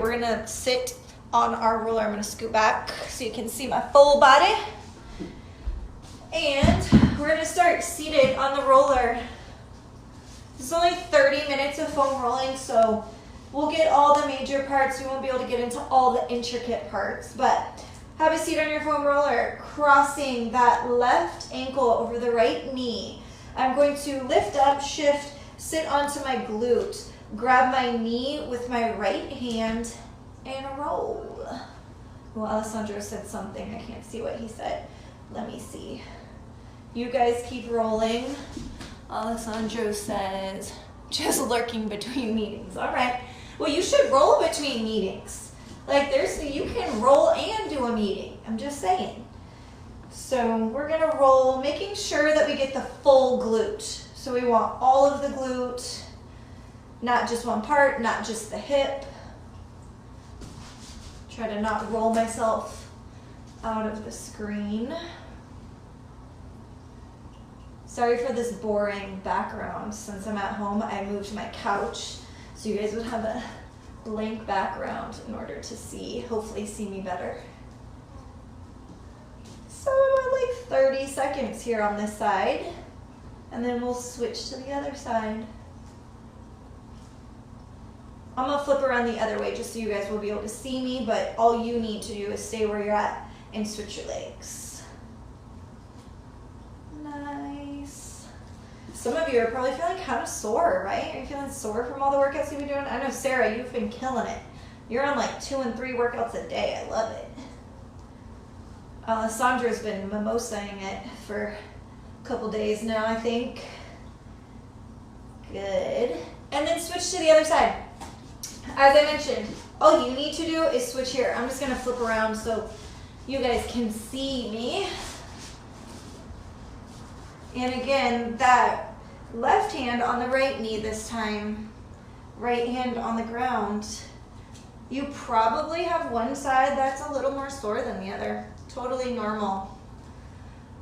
we're gonna sit on our roller. I'm gonna scoot back so you can see my full body. And we're gonna start seated on the roller. It's only 30 minutes of foam rolling, so we'll get all the major parts. We won't be able to get into all the intricate parts, but have a seat on your foam roller, crossing that left ankle over the right knee. I'm going to lift up, shift, sit onto my glute, grab my knee with my right hand, and roll. Well, Alessandro said something. I can't see what he said. Let me see. You guys keep rolling. Alessandro says, just lurking between meetings. All right. Well, you should roll between meetings. Like you can roll and do a meeting. I'm just saying. So we're gonna roll, making sure that we get the full glute. So we want all of the glute, not just one part, not just the hip. Try to not roll myself out of the screen. Sorry for this boring background. Since I'm at home, I moved my couch so you guys would have a blank background in order to hopefully see me better. So I'm at like 30 seconds here on this side, and then we'll switch to the other side. I'm gonna flip around the other way just so you guys will be able to see me, but all you need to do is stay where you're at and switch your legs. Nice. Some of you are probably feeling kind of sore, right? Are you feeling sore from all the workouts you've been doing? I know, Sarah, you've been killing it. You're on like 2 and 3 workouts a day. I love it. Alessandra's been mimosaing it for a couple days now, I think. Good. And then switch to the other side. As I mentioned, all you need to do is switch here. I'm just gonna flip around so you guys can see me. And again, that left hand on the right knee this time, right hand on the ground. You probably have one side that's a little more sore than the other. Totally normal.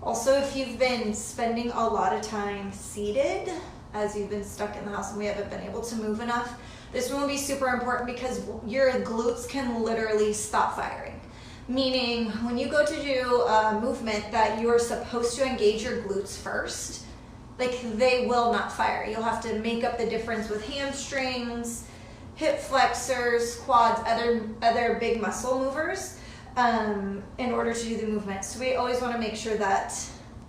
Also, if you've been spending a lot of time seated, as you've been stuck in the house and we haven't been able to move enough, this one will be super important because your glutes can literally stop firing. Meaning, when you go to do a movement that you're supposed to engage your glutes first, like they will not fire. You'll have to make up the difference with hamstrings, hip flexors, quads, other big muscle movers in order to do the movement. So we always want to make sure that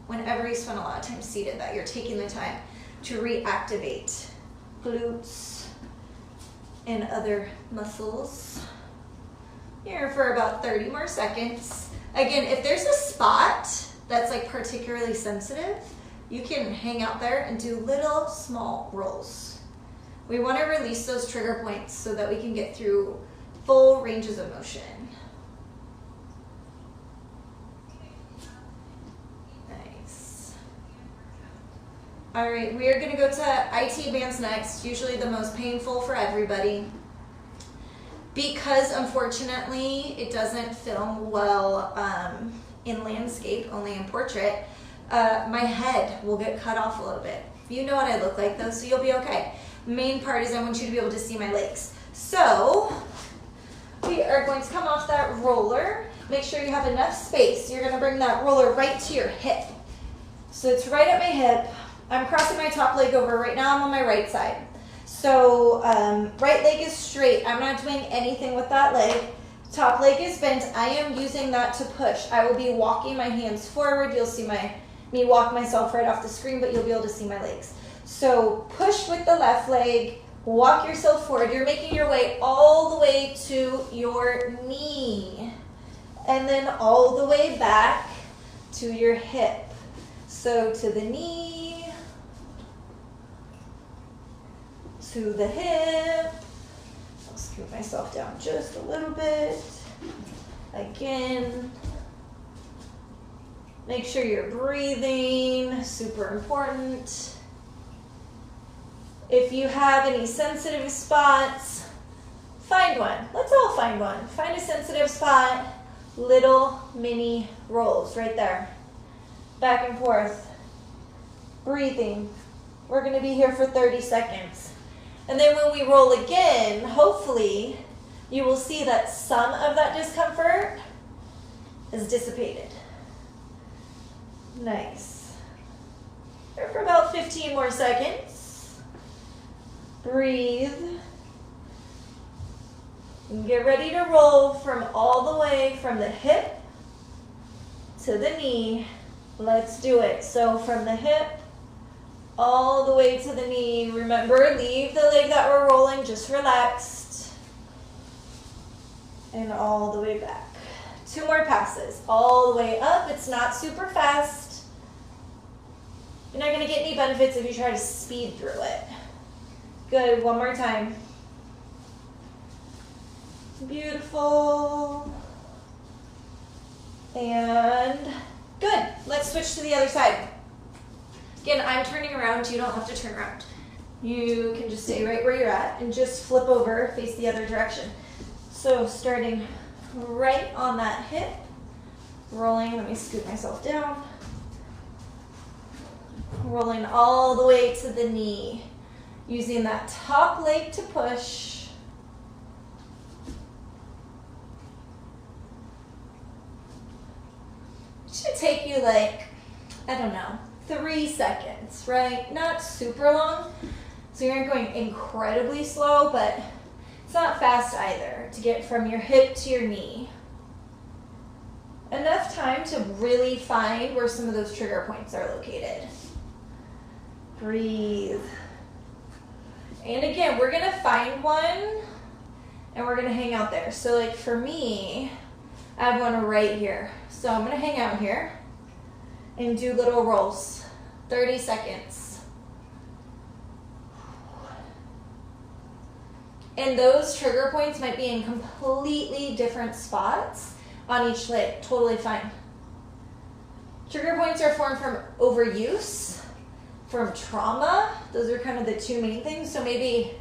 whenever you spend a lot of time seated, that you're taking the time to reactivate glutes and other muscles. Here for about 30 more seconds. Again, if there's a spot that's like particularly sensitive, you can hang out there and do little small rolls. We want to release those trigger points so that we can get through full ranges of motion. Nice. All right, we are going to go to IT bands next, usually the most painful for everybody. Because unfortunately it doesn't film well in landscape, only in portrait, my head will get cut off a little bit. You know what I look like though, so you'll be okay. Main part is I want you to be able to see my legs. So we are going to come off that roller. Make sure you have enough space. You're gonna bring that roller right to your hip. So it's right at my hip. I'm crossing my top leg over. Right now I'm on my right side. So right leg is straight. I'm not doing anything with that leg. Top leg is bent. I am using that to push. I will be walking my hands forward. You'll see me walk myself right off the screen, but you'll be able to see my legs. So push with the left leg, walk yourself forward. You're making your way all the way to your knee, and then all the way back to your hip. So to the knee, to the hip. I'll scoot myself down just a little bit. Again, make sure you're breathing, super important. If you have any sensitive spots, find one. Let's all find one. Find a sensitive spot, little mini rolls right there. Back and forth, breathing. We're gonna be here for 30 seconds. And then when we roll again, hopefully you will see that some of that discomfort is dissipated. Nice. Here for about 15 more seconds. Breathe. And get ready to roll from all the way from the hip to the knee. Let's do it. So from the hip all the way to the knee. Remember, leave the leg that we're rolling just relaxed. And all the way back. 2 more passes. All the way up. It's not super fast. You're not going to get any benefits if you try to speed through it. Good. One more time. Beautiful. And good. Let's switch to the other side. Again, I'm turning around. You don't have to turn around. You can just stay right where you're at and just flip over, face the other direction. So starting right on that hip, rolling. Let me scoot myself down. Rolling all the way to the knee. Using that top leg to push. It should take you like, I don't know, 3 seconds, right? Not super long. So you aren't going incredibly slow, but it's not fast either to get from your hip to your knee. Enough time to really find where some of those trigger points are located. Breathe. And again, we're gonna find one and we're gonna hang out there. So like for me, I have one right here. So I'm gonna hang out here and do little rolls, 30 seconds. And those trigger points might be in completely different spots on each leg, totally fine. Trigger points are formed from overuse, from trauma. Those are kind of the 2 main things. So maybe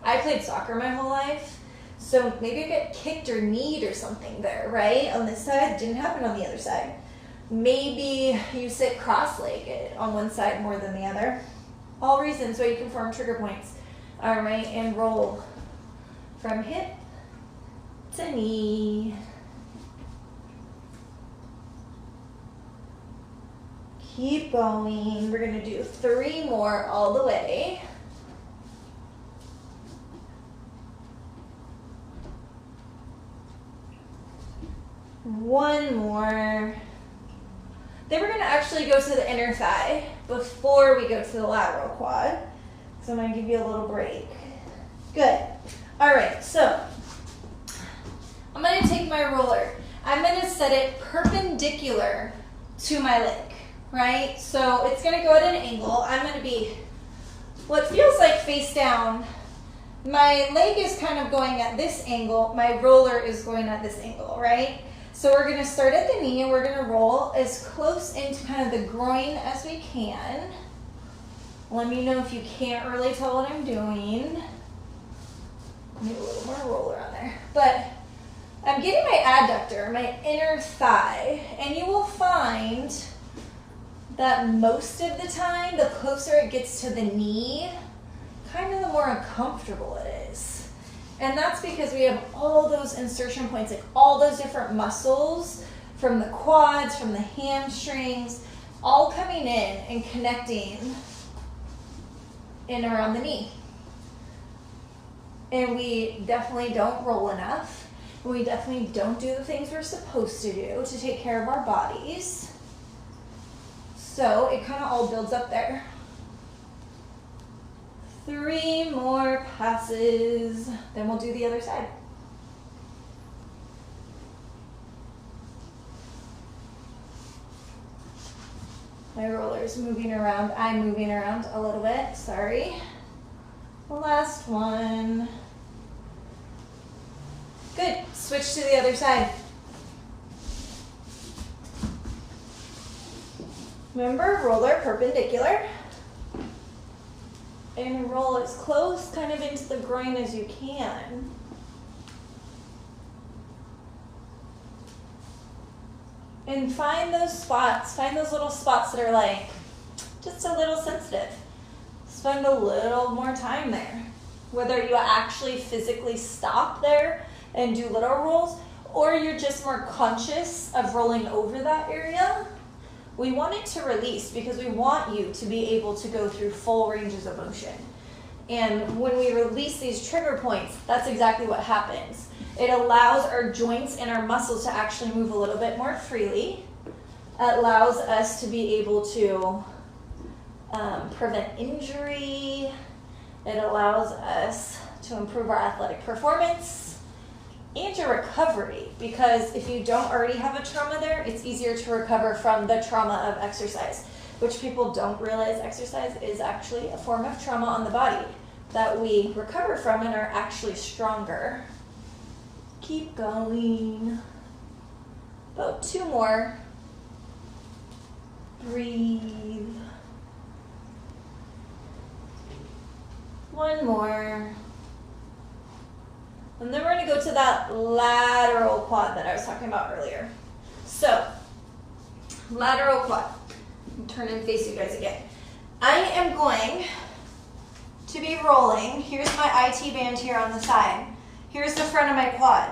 I played soccer my whole life. So maybe you get kicked or kneed or something there, right? On this side, didn't happen on the other side. Maybe you sit cross-legged on one side more than the other. All reasons why you can form trigger points. All right, and roll from hip to knee. Keep going. We're gonna do 3 more all the way. One more. Then we're gonna actually go to the inner thigh before we go to the lateral quad. So I'm gonna give you a little break. Good. All right, so I'm gonna take my roller. I'm gonna set it perpendicular to my leg, right? So it's gonna go at an angle. I'm gonna be what feels like face down. My leg is kind of going at this angle. My roller is going at this angle, right? So we're gonna start at the knee and we're gonna roll as close into kind of the groin as we can. Let me know if you can't really tell what I'm doing. Need a little more roller on there. But I'm getting my adductor, my inner thigh, and you will find that most of the time, the closer it gets to the knee, kind of the more uncomfortable it is. And that's because we have all those insertion points, like all those different muscles from the quads, from the hamstrings, all coming in and connecting in around the knee. And we definitely don't roll enough. We definitely don't do the things we're supposed to do to take care of our bodies. So it kind of all builds up there. 3 more passes, then we'll do the other side. My roller's moving around. I'm moving around a little bit, sorry. The last one. Good, switch to the other side. Remember, roller perpendicular. And roll as close kind of into the groin as you can. And find those spots, find those little spots that are like just a little sensitive. Spend a little more time there. Whether you actually physically stop there and do little rolls, or you're just more conscious of rolling over that area, we want it to release because we want you to be able to go through full ranges of motion. And when we release these trigger points, that's exactly what happens. It allows our joints and our muscles to actually move a little bit more freely. It allows us to be able to prevent injury. It allows us to improve our athletic performance and your recovery, because if you don't already have a trauma there, it's easier to recover from the trauma of exercise, which people don't realize exercise is actually a form of trauma on the body that we recover from and are actually stronger. Keep going. About 2 more. Breathe. 1 more. And then we're going to go to that lateral quad that I was talking about earlier. So, lateral quad. Turn and face you guys again. I am going to be rolling. Here's my IT band here on the side. Here's the front of my quad.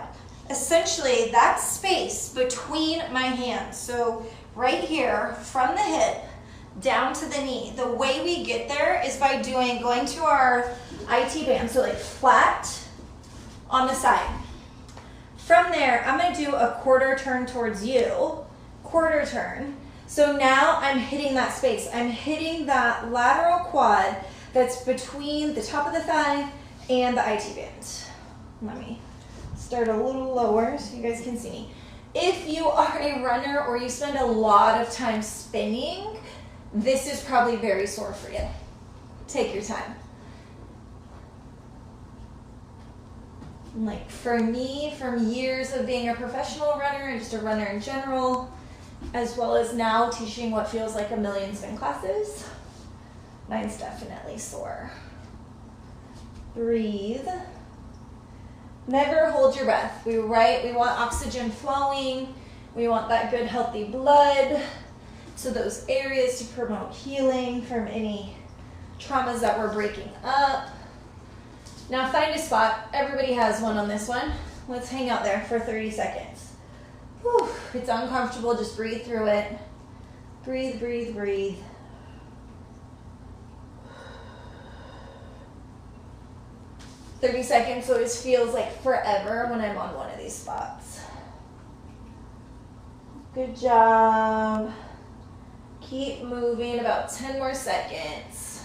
Essentially, that space between my hands. So right here, from the hip down to the knee. The way we get there is by going to our IT band. So like flat on the side. From there, I'm going to do a quarter turn towards you. Quarter turn. So now I'm hitting that space. I'm hitting that lateral quad that's between the top of the thigh and the IT band. Let me start a little lower so you guys can see me. If you are a runner or you spend a lot of time spinning, this is probably very sore for you. Take your time. Like for me, from years of being a professional runner and just a runner in general, as well as now teaching what feels like a million spin classes, mine's definitely sore. Breathe. Never hold your breath. We want oxygen flowing. We want that good healthy blood to those areas to promote healing from any traumas that we're breaking up. Now find a spot. Everybody has one on this one. Let's hang out there for 30 seconds. Whew. It's uncomfortable, just breathe through it. Breathe, breathe, breathe. "30 seconds always feels like forever when I'm on one of these spots. Good job. Keep moving, about 10 more seconds.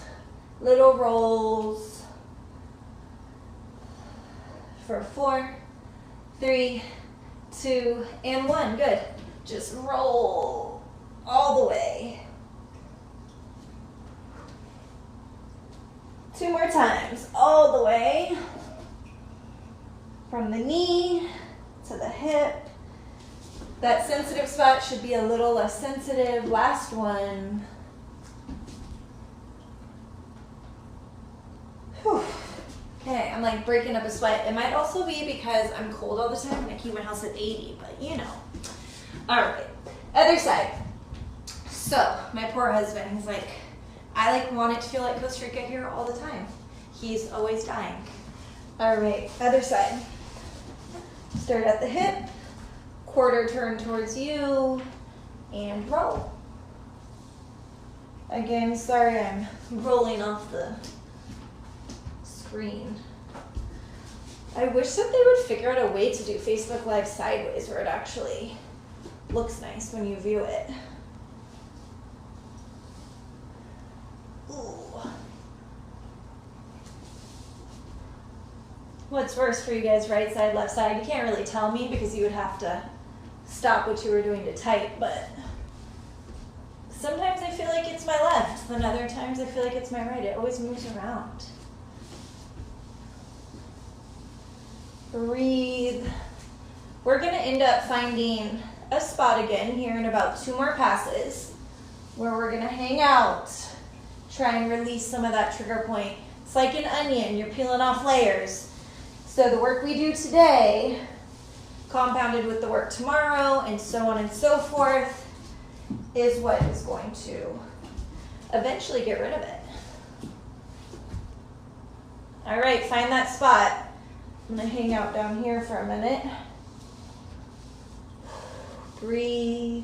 Little rolls. For 4, 3, 2, and 1. Good. Just roll all the way. 2 more times, all the way. From the knee to the hip. That sensitive spot should be a little less sensitive. Last one. Whew. Okay, I'm like breaking up a sweat. It might also be because I'm cold all the time and I keep my house at 80, but you know. All right, other side. So my poor husband, he's like, I want it to feel like Costa Rica here all the time. He's always dying. All right, other side. Start at the hip, quarter turn towards you, and roll. Again, sorry I'm rolling off the screen. I wish that they would figure out a way to do Facebook Live sideways where it actually looks nice when you view it. Ooh. What's worse for you guys, right side, left side? You can't really tell me because you would have to stop what you were doing to type, but sometimes I feel like it's my left, then other times I feel like it's my right. It always moves around. Breathe. We're going to end up finding a spot again here in about 2 more passes where we're going to hang out, try and release some of that trigger point. It's like an onion, you're peeling off layers. So the work we do today, compounded with the work tomorrow, and so on and so forth, is what is going to eventually get rid of it. All right, find that spot. I'm gonna hang out down here for a minute. Breathe.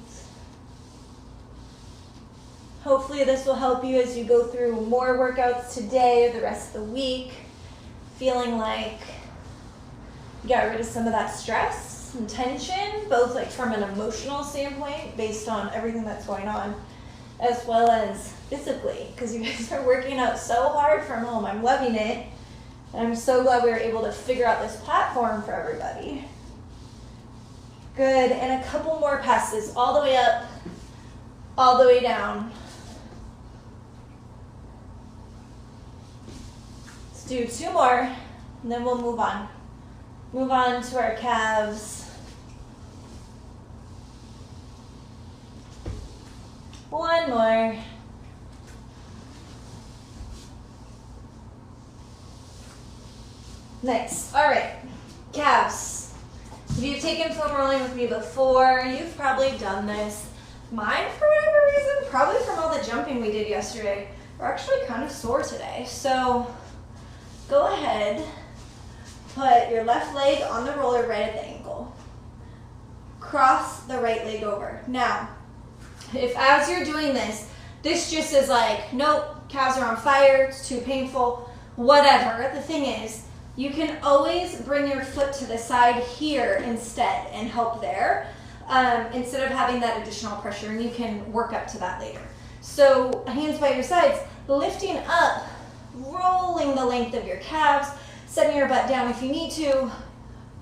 Hopefully this will help you as you go through more workouts today or the rest of the week, feeling like you got rid of some of that stress and tension, both like from an emotional standpoint based on everything that's going on, as well as physically, because you guys are working out so hard from home. I'm loving it. And I'm so glad we were able to figure out this platform for everybody. Good, and a couple more passes, all the way up, all the way down. Let's do 2 more, and then we'll move on. Move on to our calves. 1 more. Nice. All right, calves. If you've taken foam rolling with me before, you've probably done this. Mine, for whatever reason, probably from all the jumping we did yesterday, are actually kind of sore today. So go ahead, put your left leg on the roller right at the ankle. Cross the right leg over. Now, if as you're doing this, this just is like, nope, calves are on fire, it's too painful, whatever. The thing is, you can always bring your foot to the side here instead and help there, instead of having that additional pressure, and you can work up to that later. So hands by your sides, lifting up, rolling the length of your calves, setting your butt down if you need to,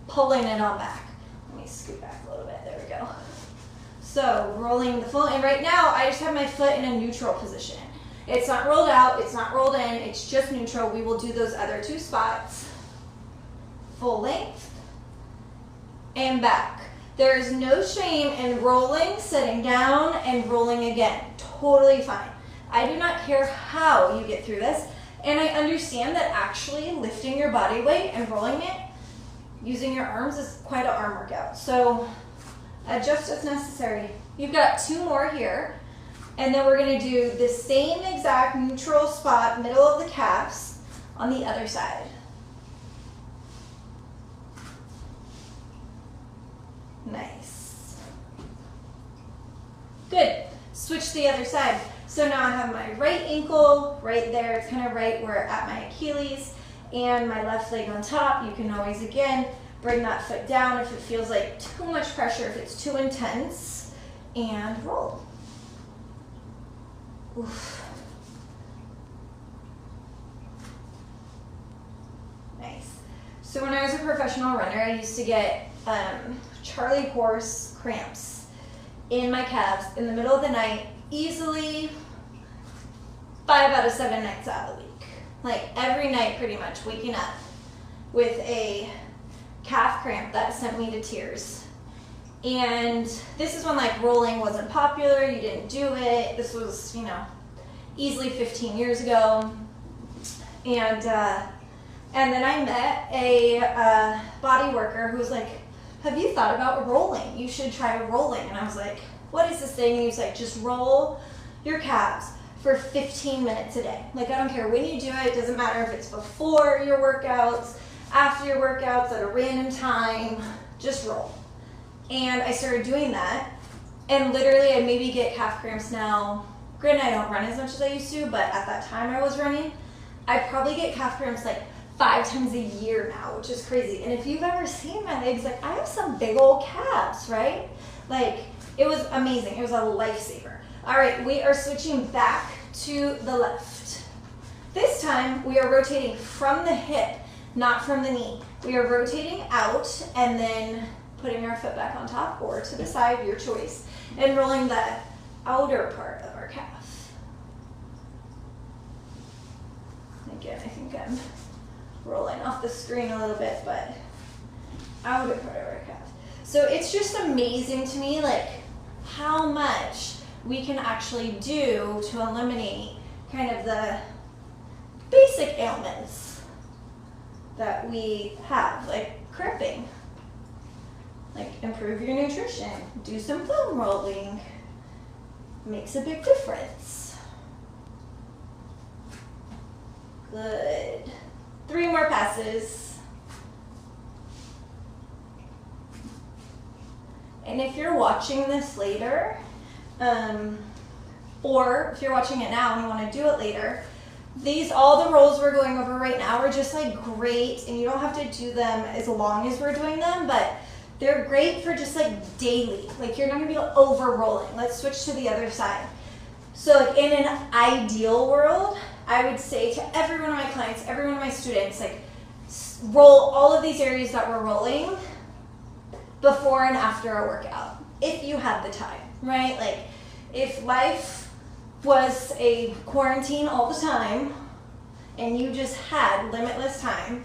pulling it on back. Let me scoot back a little bit, there we go. So rolling the foot, and right now I just have my foot in a neutral position. It's not rolled out, it's not rolled in, it's just neutral. We will do those other 2 spots. Full length, and back. There is no shame in rolling, sitting down, and rolling again. Totally fine. I do not care how you get through this, and I understand that actually lifting your body weight and rolling it using your arms is quite an arm workout. So adjust as necessary. You've got 2 more here, and then we're gonna do the same exact neutral spot, middle of the calves, on the other side. Nice. Good. Switch to the other side. So now I have my right ankle right there. It's kind of right where at my Achilles, and my left leg on top. You can always, again, bring that foot down if it feels like too much pressure, if it's too intense, and roll. Oof. Nice. So when I was a professional runner, I used to get Charlie horse cramps in my calves in the middle of the night, easily 5 out of 7 nights out of the week. Like every night pretty much, waking up with a calf cramp that sent me to tears. And this is when like rolling wasn't popular, you didn't do it. This was, you know, easily 15 years ago. And then I met a body worker who was like, have you thought about rolling? You should try rolling. And I was like, what is this thing? And he was like, just roll your calves for 15 minutes a day. Like, I don't care when you do it. It doesn't matter if it's before your workouts, after your workouts, at a random time, just roll. And I started doing that. And literally I maybe get calf cramps now. Granted, I don't run as much as I used to, but at that time I was running. I probably get calf cramps like 5 times a year now, which is crazy. And if you've ever seen my legs, like I have some big old calves, right? Like it was amazing. It was a lifesaver. All right, we are switching back to the left. This time we are rotating from the hip, not from the knee. We are rotating out and then putting our foot back on top or to the side, your choice, and rolling the outer part of our calf. Again, I think I'm rolling off the screen a little bit, but outer part of our calf. So it's just amazing to me, like how much we can actually do to eliminate kind of the basic ailments that we have, like crimping. Like improve your nutrition, do some foam rolling, makes a big difference. Good. 3 more passes. And if you're watching this later, or if you're watching it now and you want to do it later, all the rolls we're going over right now are just like great, and you don't have to do them as long as we're doing them, but they're great for just like daily. Like you're not gonna be over rolling. Let's switch to the other side. So like in an ideal world, I would say to every one of my clients, every one of my students, like roll all of these areas that we're rolling before and after a workout, if you have the time, right? Like if life was a quarantine all the time and you just had limitless time,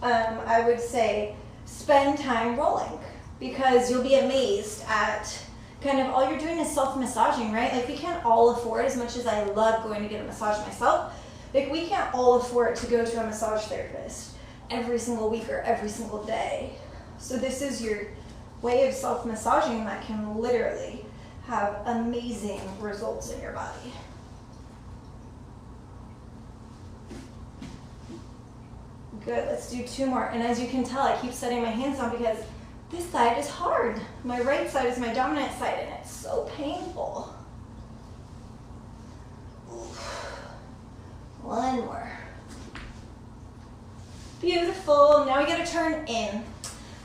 I would say spend time rolling, because you'll be amazed at kind of all you're doing is self-massaging, right? Like we can't all afford, as much as I love going to get a massage myself, like we can't all afford to go to a massage therapist every single week or every single day. So this is your way of self-massaging that can literally have amazing results in your body. Good, let's do 2 more. And as you can tell, I keep setting my hands on because this side is hard. My right side is my dominant side and it's so painful. Oof. 1 more. Beautiful. Now we gotta turn in.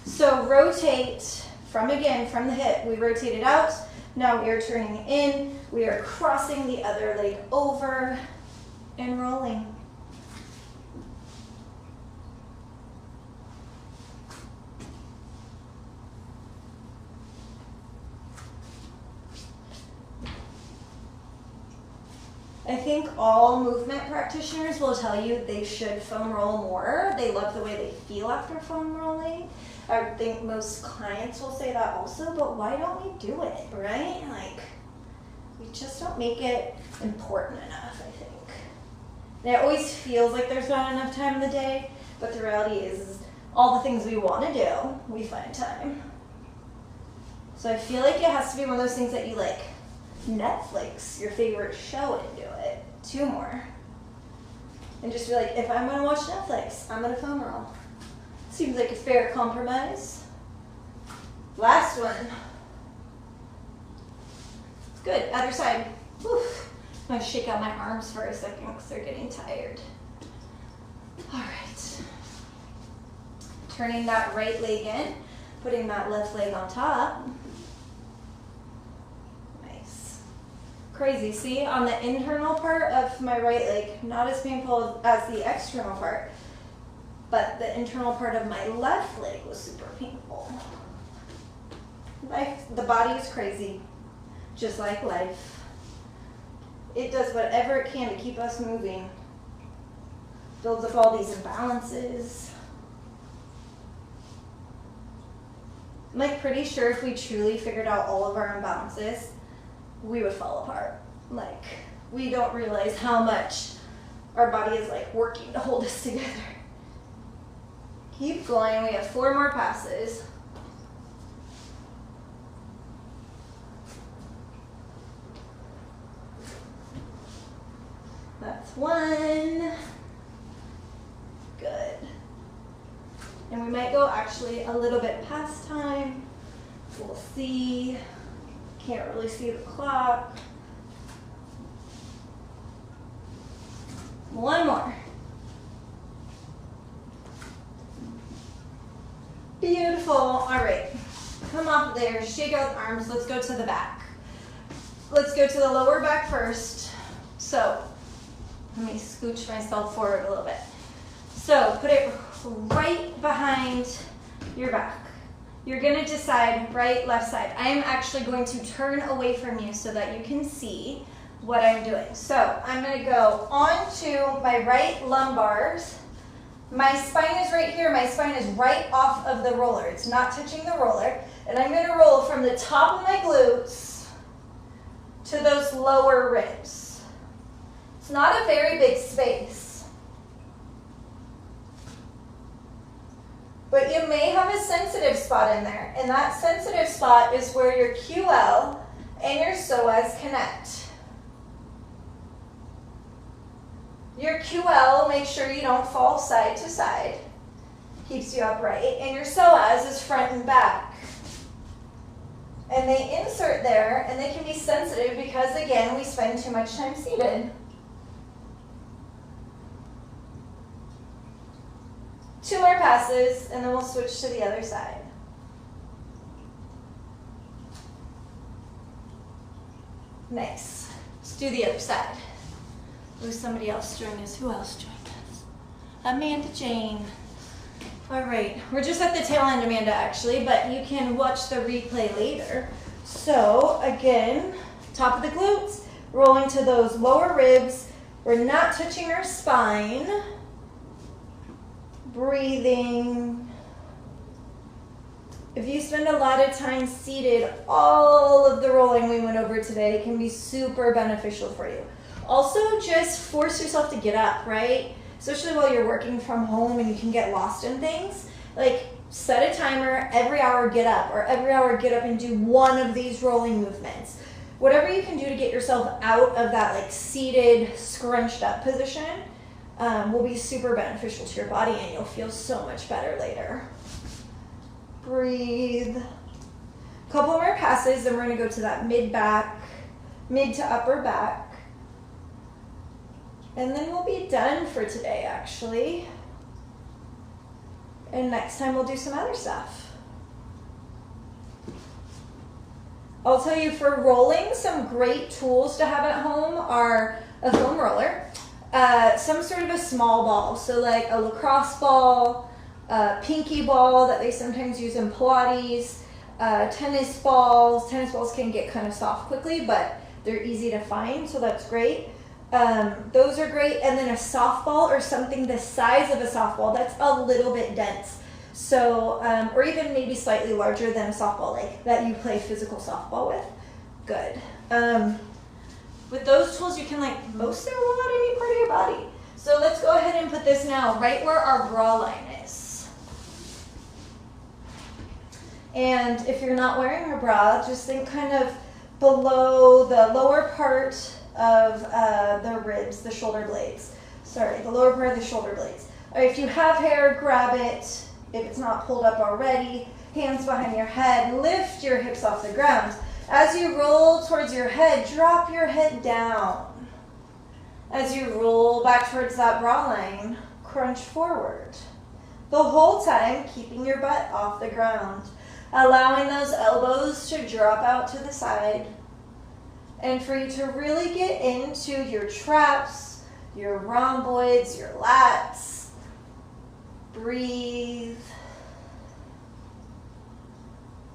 So rotate from the hip. We rotated out. Now we are turning in. We are crossing the other leg over and rolling. I think all movement practitioners will tell you they should foam roll more. They love the way they feel after foam rolling. I think most clients will say that also, but why don't we do it, right? Like, we just don't make it important enough, I think. And it always feels like there's not enough time in the day, but the reality is all the things we want to do, we find time. So I feel like it has to be one of those things that you like Netflix your favorite show and do it. 2 more. And just be like, if I'm going to watch Netflix, I'm going to foam roll. Seems like a fair compromise. Last one. Good, other side. Whew. I'm going to shake out my arms for a second because they're getting tired. All right. Turning that right leg in, putting that left leg on top. Crazy, see, on the internal part of my right leg, not as painful as the external part, but the internal part of my left leg was super painful. The body is crazy, just like life. It does whatever it can to keep us moving. Builds up all these imbalances. I'm like pretty sure if we truly figured out all of our imbalances, we would fall apart. Like, we don't realize how much our body is like working to hold us together. Keep going, we have 4 more passes. That's 1. Good. And we might go actually a little bit past time. We'll see. Can't really see the clock. 1 more. Beautiful. All right. Come up there, shake out the arms. Let's go to the back. Let's go to the lower back first. So let me scooch myself forward a little bit. So put it right behind your back. You're going to decide right, left side. I am actually going to turn away from you so that you can see what I'm doing. So I'm going to go onto my right lumbars. My spine is right here. My spine is right off of the roller. It's not touching the roller. And I'm going to roll from the top of my glutes to those lower ribs. It's not a very big space. But you may have a sensitive spot in there, and that sensitive spot is where your QL and your psoas connect. Your QL, make sure you don't fall side to side, keeps you upright, and your psoas is front and back. And they insert there, and they can be sensitive because, again, we spend too much time seated. 2 more passes, and then we'll switch to the other side. Nice. Let's do the other side. Oh, somebody else joined us. Who else joined us? Amanda Jane. All right, we're just at the tail end, Amanda, actually, but you can watch the replay later. So again, top of the glutes, rolling to those lower ribs. We're not touching our spine. Breathing. If you spend a lot of time seated, all of the rolling we went over today can be super beneficial for you. Also, just force yourself to get up, right? Especially while you're working from home and you can get lost in things. Like, set a timer, every hour get up, or every hour get up and do one of these rolling movements. Whatever you can do to get yourself out of that like seated, scrunched up position will be super beneficial to your body, and you'll feel so much better later. Breathe. Couple more passes, then we're gonna go to that mid to upper back. And then we'll be done for today, actually. And next time we'll do some other stuff. I'll tell you, for rolling, some great tools to have at home are a foam roller, some sort of a small ball, so like a lacrosse ball, a pinky ball that they sometimes use in Pilates, tennis balls. Tennis balls can get kind of soft quickly, but they're easy to find, so that's great. Those are great. And then a softball or something the size of a softball that's a little bit dense. So, or even maybe slightly larger than a softball, like that you play physical softball with. Good. With those tools, you can like mostly roll out any part of your body. So let's go ahead and put this now right where our bra line is. And if you're not wearing a bra, just think kind of below the lower part of the ribs, the shoulder blades. Sorry, the lower part of the shoulder blades. All right, if you have hair, grab it. If it's not pulled up already, hands behind your head, lift your hips off the ground. As you roll towards your head, drop your head down. As you roll back towards that bra line, crunch forward. The whole time, keeping your butt off the ground, allowing those elbows to drop out to the side, and for you to really get into your traps, your rhomboids, your lats. Breathe.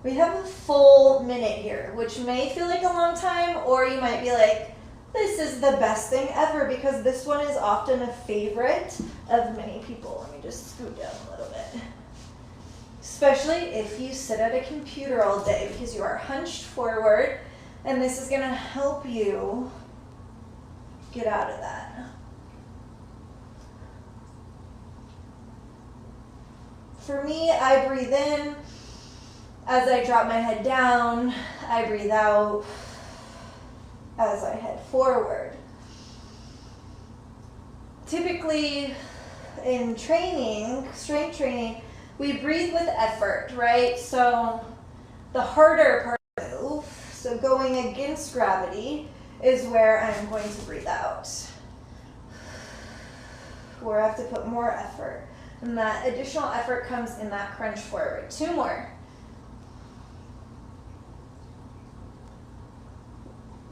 We have a full minute here, which may feel like a long time, or you might be like, this is the best thing ever, because this one is often a favorite of many people. Let me just scoot down a little bit. Especially if you sit at a computer all day, because you are hunched forward, and this is going to help you get out of that. For me, I breathe in. As I drop my head down, I breathe out as I head forward. Typically, in training, strength training, we breathe with effort, right? So the harder part of the move, so going against gravity, is where I'm going to breathe out, where I have to put more effort. And that additional effort comes in that crunch forward. 2 more.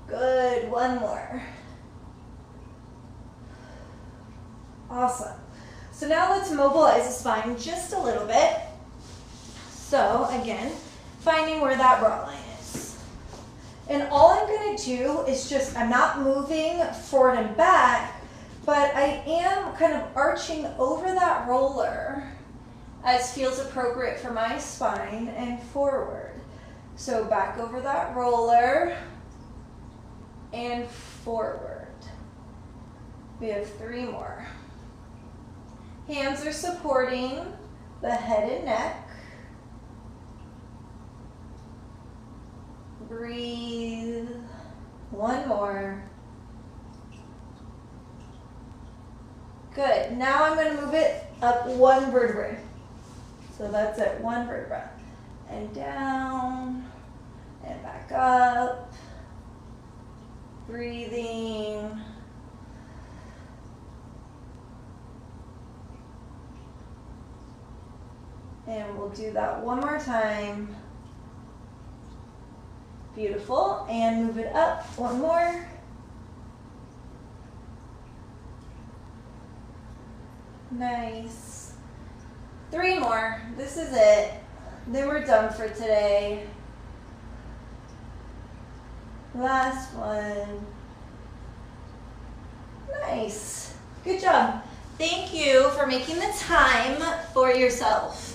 Good, 1 more. Awesome. So now let's mobilize the spine just a little bit. So again, finding where that bra line is. And all I'm going to do is just, I'm not moving forward and back, but I am kind of arching over that roller as feels appropriate for my spine and forward. So back over that roller and forward. We have 3 more. Hands are supporting the head and neck. Breathe. 1 more. Good. Now I'm going to move it up 1 vertebrae. So that's it, 1 vertebra. And down, and back up. Breathing. And we'll do that one more time. Beautiful. And move it up. One more. Nice. 3 more. This is it. Then we're done for today. Last one. Nice. Good job. Thank you for making the time for yourself.